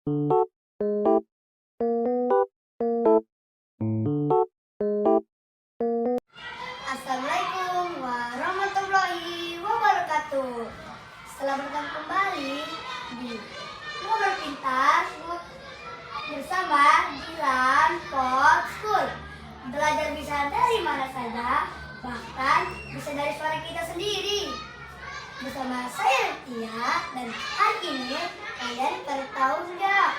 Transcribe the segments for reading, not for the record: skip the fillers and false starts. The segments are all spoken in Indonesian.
Assalamualaikum warahmatullahi wabarakatuh. Selamat datang kembali di Ngobrol Pintar bersama Dilan Pot School. Belajar bisa dari mana saja, bahkan bisa dari suara kita sendiri. Bersama saya Tia, dan hari ini kalian pada tahu nggak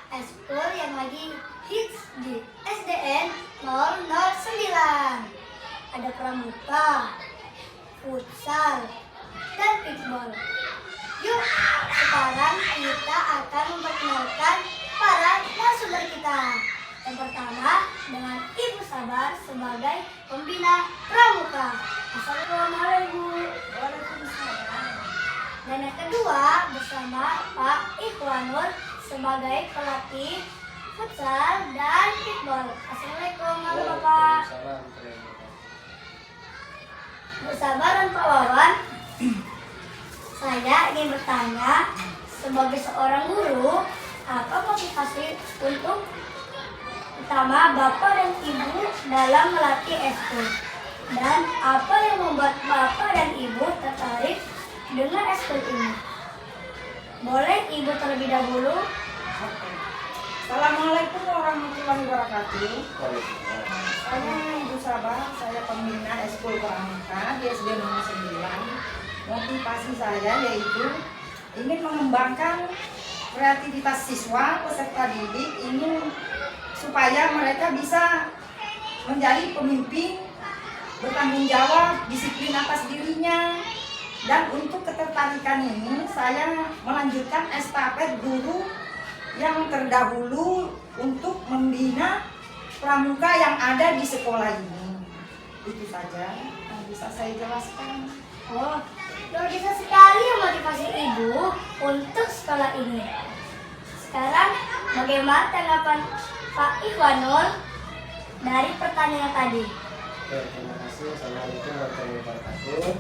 ekskul yang lagi hits di SDN 009? Ada pramuka, futsal, dan pitball. Yuk, sekarang kita akan memperkenalkan para narasumber kita. Yang pertama dengan Ibu Sabar sebagai pembina pramuka. Assalamualaikum. Waalaikumsalam. Dan yang kedua bersama Pak Ikhwanul sebagai pelatih futsal dan pitball. Assalamualaikum, halo Bapak. Bersama dan Pak Wawan, saya ingin bertanya, sebagai seorang guru, apa motivasi untuk utama Bapak dan Ibu dalam melatih ekskul? Dan apa yang membuat Bapak dan Ibu tertarik dengan ekskul ini? Boleh Ibu terlebih dahulu? Assalamualaikum warahmatullahi wabarakatuh. Saya Ibu Sabar, saya pembina ekskul pramuka di SD 09. Motivasi saya yaitu ingin mengembangkan kreativitas siswa peserta didik, ingin supaya mereka bisa menjadi pemimpin, bertanggung jawab, disiplin atas dirinya. Dan untuk ketertarikan ini saya melanjutkan estafet guru yang terdahulu untuk membina pramuka yang ada di sekolah ini. Itu saja yang bisa saya jelaskan. Oh, luar biasa sekali ya motivasi Ibu untuk sekolah ini. Sekarang bagaimana tanggapan Pak Ikhwanul dari pertanyaan tadi? Oke, terima kasih. Assalamualaikum warahmatullahi wabarakatuh.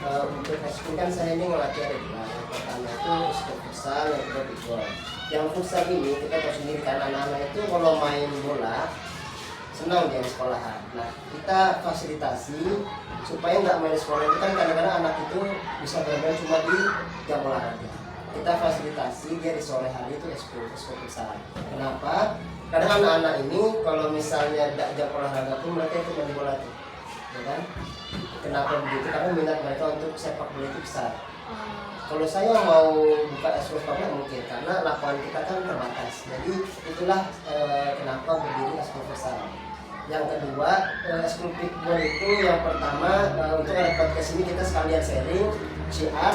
Untuk ekskul kan saya ini melatih ada dua. Yang pertama itu ekskul futsal, yang kedua pitball. Yang futsal ini kita tahu sendiri kan anak-anak itu kalau main bola senang dia di sekolahan. Nah, kita fasilitasi supaya nggak main di sekolah itu kan kadang-kadang anak itu bisa bermain cuma di jam olahraga. Kita fasilitasi dia di sore hari itu ekskul futsal. Kenapa? Kadang anak-anak ini kalau misalnya tidak jam olahraga pun mereka itu main bola tuh, ya kan? Kenapa begitu? Karena minat mereka untuk sepak bola itu besar. Kalau saya mau buka ekskul pramuka mungkin karena lapangan kita kan terbatas. Jadi itulah kenapa berdiri ekskul futsal. Yang kedua, ekskul pitball itu yang pertama untuk ada podcast ini kita sekalian sharing, syiar,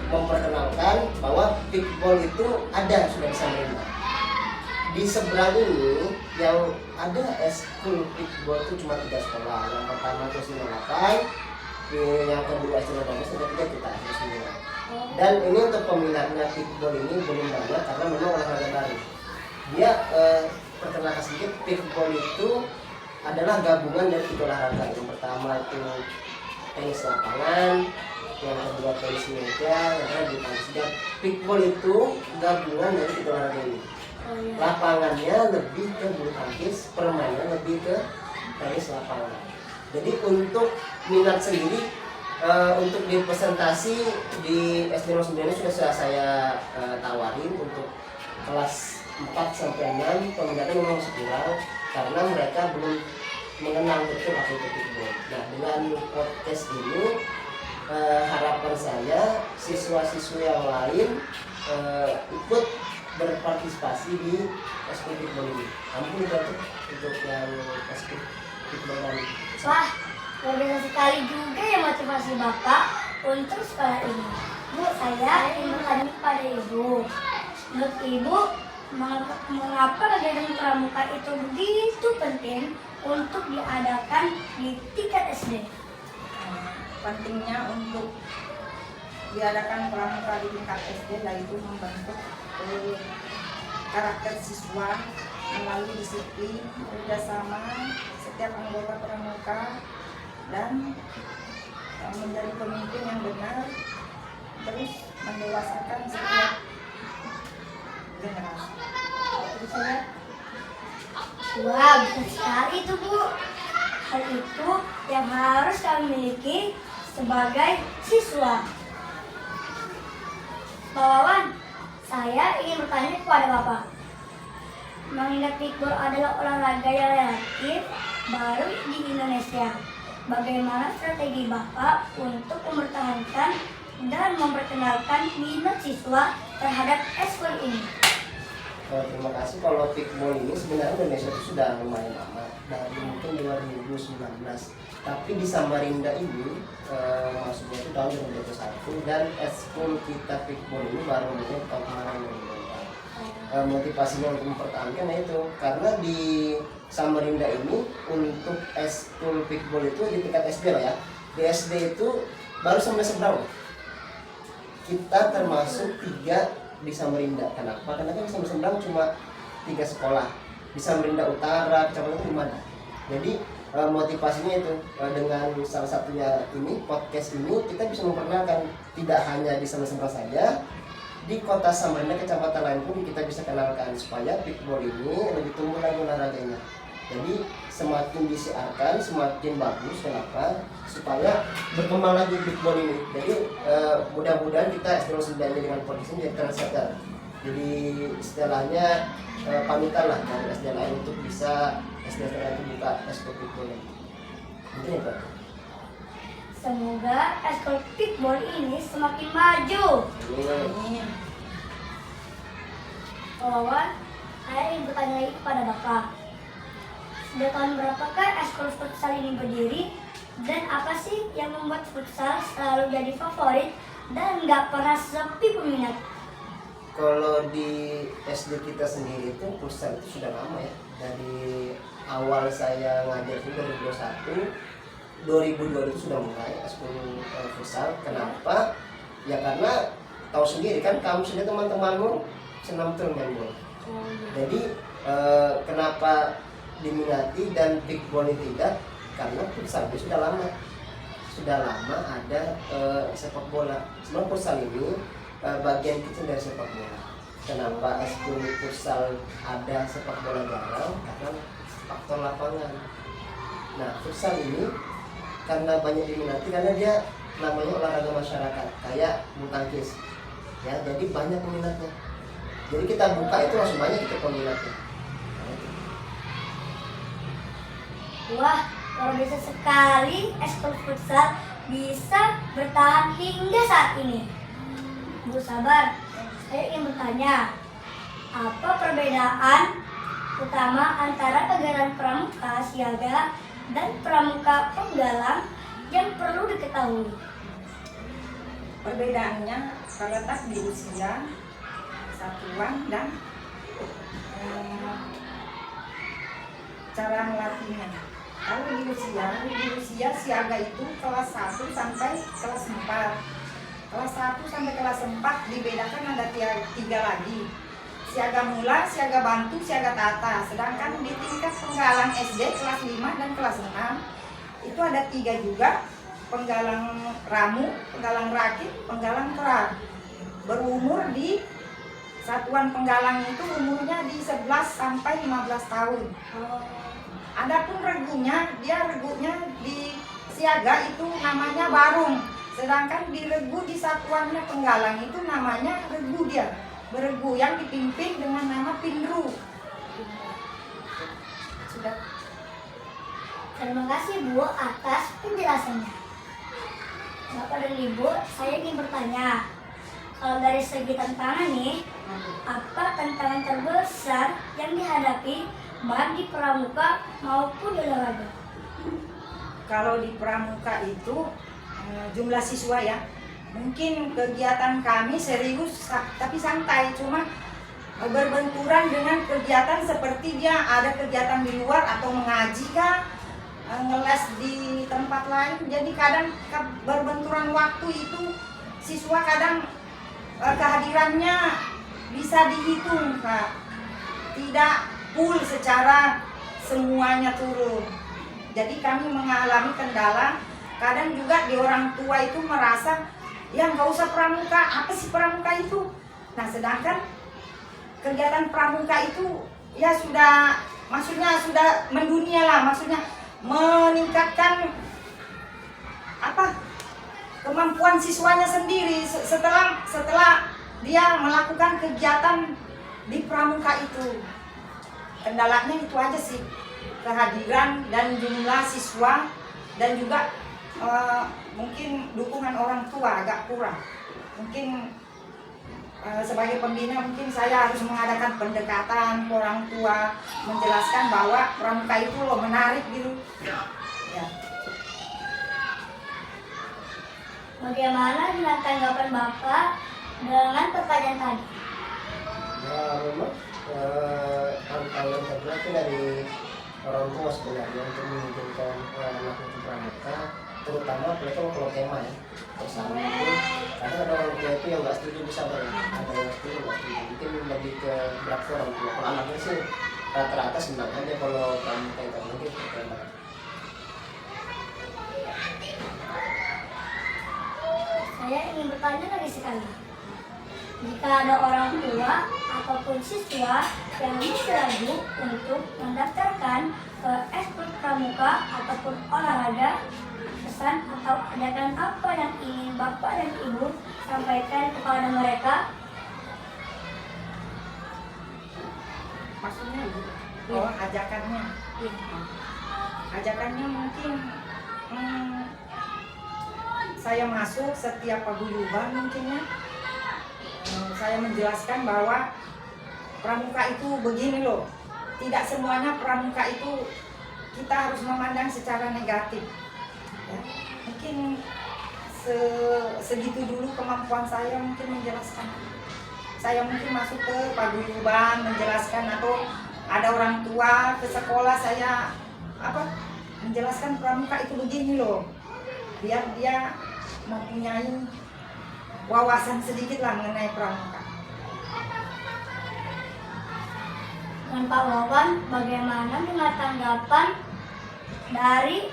memperkenalkan bahwa pitball itu ada sudah di Samarinda. Di seberang ini yang ada ekskul pitball itu cuma 3 sekolah. Yang pertama itu 98, yang kedua SD 18, yang ketiga kita SD 9. Dan ini untuk peminatnya pitball ini belum banyak karena memang olahraga baru. Dia perkenalkan sedikit, pitball itu adalah gabungan dari 3 olahraga. Yang pertama itu tenis lapangan, yang kedua tenis meja, yang ketiga bulu tangkis. Dan pitball itu gabungan dari 3 olahraga ini. Lapangannya lebih ke bulu tangkis, permainan lebih ke tenis lapangan. Jadi untuk minat sendiri, untuk di presentasi di SD 09 ini sudah saya tawarin untuk kelas 4 sampai 6 peminatnya memang masih kurang karena mereka belum mengenal betul apa itu pitball. Nah, dengan podcast ini harapan saya siswa-siswa yang lain ikut berpartisipasi di ekskul pitball ini. Ampun itu untuk yang ekskul pitball ini. Wah, luar biasa sekali juga ya motivasi Bapak untuk sekolah ini. Bu, saya ingin bertanya kepada Ibu. Menurut Ibu, mengapa kegiatan pramuka itu begitu penting untuk diadakan di tingkat SD? Pentingnya untuk diadakan pramuka di tingkat SD yaitu membentuk karakter siswa melalui disiplin, kerjasama setiap anggota pramuka, dan menjadi pemimpin yang benar, terus mendewasakan setiap generasi. bisa lihat. Wah, betul sekali itu Bu. Hal itu yang harus kami miliki sebagai siswa. Pak Wawan, saya ingin bertanya kepada Bapak. Mengingat pikbol adalah olahraga yang relatif baru di Indonesia. Bagaimana strategi Bapak untuk mempertahankan dan memperkenalkan minat siswa terhadap eskul ini? Terima kasih. Kalau pikbol ini sebenarnya Indonesia itu sudah lumayan lama, dari mungkin 2019. Tapi di Samarinda ini maksudnya itu tahun 2021 dan eskul kita pikbol ini baru mulai tahun kemarin. Motivasinya untuk mempertahankan itu karena di Samarinda ini untuk eskul pikbol itu di tingkat SD lah ya. Di SD itu baru sampai seberang. Kita termasuk 3 di Samarinda. Kenapa? Karena kan di Samarinda cuma 3 sekolah. Di Samarinda Utara, Kecamatan Limada. Jadi motivasinya itu dengan salah satunya ini podcast ini kita bisa memperkenalkan tidak hanya di Samarinda saja, di kota Samarinda, kecamatan lain pun kita bisa kenalkan supaya pikbol ini lebih tumbuh lagi olahraganya. Jadi semakin disiarkan semakin bagus. Kenapa? Supaya berkembang lagi pikbol ini. Jadi mudah-mudahan kita SD 9 dengan podcast ini jadi trendsetter. Jadi istilahnya panutan lah dari SD lain untuk bisa SD lain itu buka eskul pikbol ini. Mungkin itu. Semoga eskul pikbol ini semakin maju. Amin. Pak Wawan, saya ingin bertanya lagi kepada Bapak. Sudah tahun berapakah eskul futsal ini berdiri? Dan apa sih yang membuat futsal selalu jadi favorit dan nggak pernah sepi peminat? Kalau di SD kita sendiri itu futsal itu sudah lama ya. Dari awal saya ngajar itu 2002 itu sudah mulai eskul futsal. Kenapa? Ya karena tahu sendiri kan, kamu sendiri teman-temanmu senam betul main bola. Jadi kenapa diminati dan pikbol ini tidak? Karena futsal itu sudah lama ada sepak bola. Sebenarnya futsal ini bagian kecil dari sepak bola. Kenapa eskul futsal ada sepak bola jarang? Karena faktor lapangan. Nah, futsal ini karena banyak diminati karena dia namanya olahraga masyarakat kayak bulu tangkis ya, jadi banyak peminatnya. Jadi kita buka itu langsung banyak itu peminatnya. Wah, luar biasa sekali eskul futsal bisa bertahan hingga saat ini. Bu Sabar, saya ingin bertanya, apa perbedaan utama antara kegiatan pramuka siaga dan pramuka penggalang yang perlu diketahui? Perbedaannya terletak di usia, satuan, dan cara melatihnya. Kalau di usia siaga itu kelas 1 sampai kelas 4. Kelas 1 sampai kelas 4 dibedakan ada 3 lagi. Siaga mula, siaga bantu, siaga tata. Sedangkan di tingkat penggalang SD kelas 5 dan kelas 6 itu ada 3 juga. Penggalang ramu, penggalang rakit, penggalang kerak. Berumur di satuan penggalang itu umurnya di 11 sampai 15 tahun. Adapun regunya, regunya di siaga itu namanya barung. Sedangkan di regu di satuannya penggalang itu namanya regu dia. Beregu yang dipimpin dengan nama pindru. Sudah. Terima kasih Bu atas penjelasannya. Bapak dan Ibu, saya ingin bertanya, kalau dari segi tantangan nih, apa tantangan terbesar yang dihadapi baik di pramuka maupun di olahraga? Kalau di pramuka itu jumlah siswa ya, mungkin kegiatan kami serius tapi santai, cuma berbenturan dengan kegiatan seperti dia ada kegiatan di luar atau mengaji kah, ngeles di tempat lain. Jadi kadang berbenturan waktu itu siswa kadang kehadirannya bisa dihitung Kak, tidak full secara semuanya turun. Jadi kami mengalami kendala. Kadang juga di orang tua itu merasa ya nggak usah pramuka, apa sih pramuka itu. Nah sedangkan kegiatan pramuka itu ya maksudnya sudah mendunia lah, maksudnya meningkatkan kemampuan siswanya sendiri setelah dia melakukan kegiatan di pramuka itu. Kendalanya itu aja sih, kehadiran dan jumlah siswa dan juga mungkin dukungan orang tua agak kurang. Mungkin sebagai pembina mungkin saya harus mengadakan pendekatan ke orang tua, menjelaskan bahwa pramuka itu loh menarik gitu. Ya. Bagaimana dengan tanggapan Bapak dengan pertanyaan tadi? Ya memang tantangan terberat itu dari orang tua sebenarnya untuk mengizinkan anak itu pramuka, terutama mereka kalau kemah ya bersama itu. Karena ada orang tua itu yang nggak setuju bisa ada yang setuju nggak setuju, mungkin lebih ke berat orang tua. Kalau anaknya sih rata-rata senang aja kalau pramuka itu mungkin kemah. Saya ingin bertanya lagi sekali. Jika ada orang tua ataupun siswa yang masih ragu untuk mendaftarkan ke ekskul pramuka ataupun olahraga, pesan atau ajakan apa yang ingin Bapak dan Ibu sampaikan kepada mereka? Maksudnya oh ajakannya mungkin saya masuk setiap paguyuban mungkinnya saya menjelaskan bahwa pramuka itu begini loh, tidak semuanya pramuka itu kita harus memandang secara negatif ya. Mungkin segitu dulu kemampuan saya mungkin menjelaskan. Saya mungkin masuk ke paguyuban menjelaskan, atau ada orang tua ke sekolah saya menjelaskan pramuka itu begini loh, biar dia mempunyai wawasan sedikit lah mengenai pramuka. Dan Pak Wawan, bagaimana dengan tanggapan dari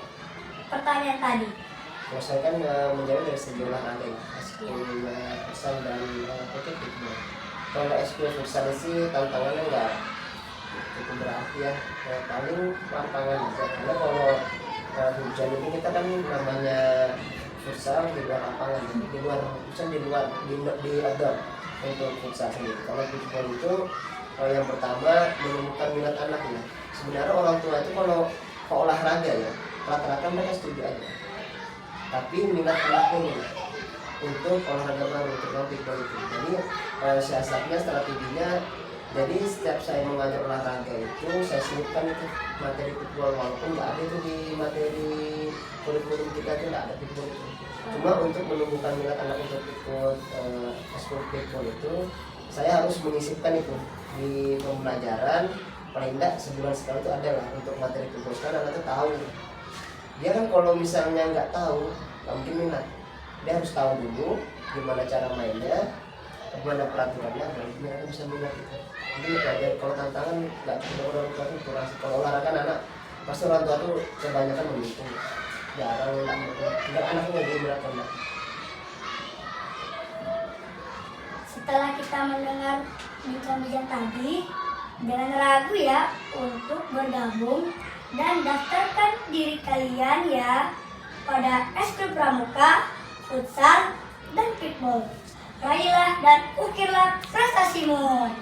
pertanyaan tadi? Kalau saya kan menjawab dari segi olahraga ya, ekskul futsal dan football. Kalau ekskul futsal sih tantangannya nggak cukup berarti ya, paling lapangan aja. Karena kalau hujan ini kita kan namanya futsal di luar lapangan, di luar di outdoor untuk futsal sendiri. Kalau football itu yang pertama menemukan minat anak ya. Sebenarnya orang tua itu kalau olahraga ya rata-rata mereka setuju aja, tapi minat anaknya nih untuk olahraga baru, untuk football itu. Jadi siasatnya, strateginya, jadi setiap saya mengajar olahraga itu saya selipkan itu materi football, walaupun nggak ada itu di materi kurikulum kita, itu nggak ada football itu. Cuma untuk menumbuhkan minat anak untuk ikut ekskul football itu saya harus menyisipkan itu di pembelajaran, paling tidak sebulan sekali itu ada lah untuk materi football. Sekarang anak itu tahu, dia kan kalau misalnya nggak tahu nggak mungkin minat. Dia harus tahu dulu gimana cara mainnya, gimana peraturannya, baru mereka bisa minat itu. Jadi belajar. Kalau tantangan nggak ada orang tua itu kurang. Kalau olahraga anak pasti orang tua tuh kebanyakan mendukung, jarang nggak anaknya jadi beratkan. Setelah kita mendengar bincang-bincang tadi, jangan ragu ya untuk bergabung dan daftarkan diri kalian ya pada ekskul pramuka, futsal, dan kickball. Raihlah dan ukirlah prestasimu.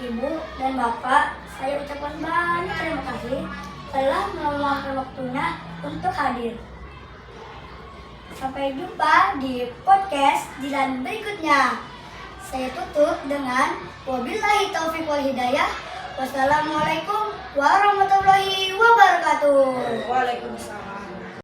Ibu dan Bapak, saya ucapkan banyak terima kasih telah meluangkan waktunya untuk hadir. Sampai jumpa di podcast Dilan berikutnya. Saya tutup dengan wabillahi taufiq wal hidayah. Wassalamualaikum warahmatullahi wabarakatuh. Waalaikumsalam.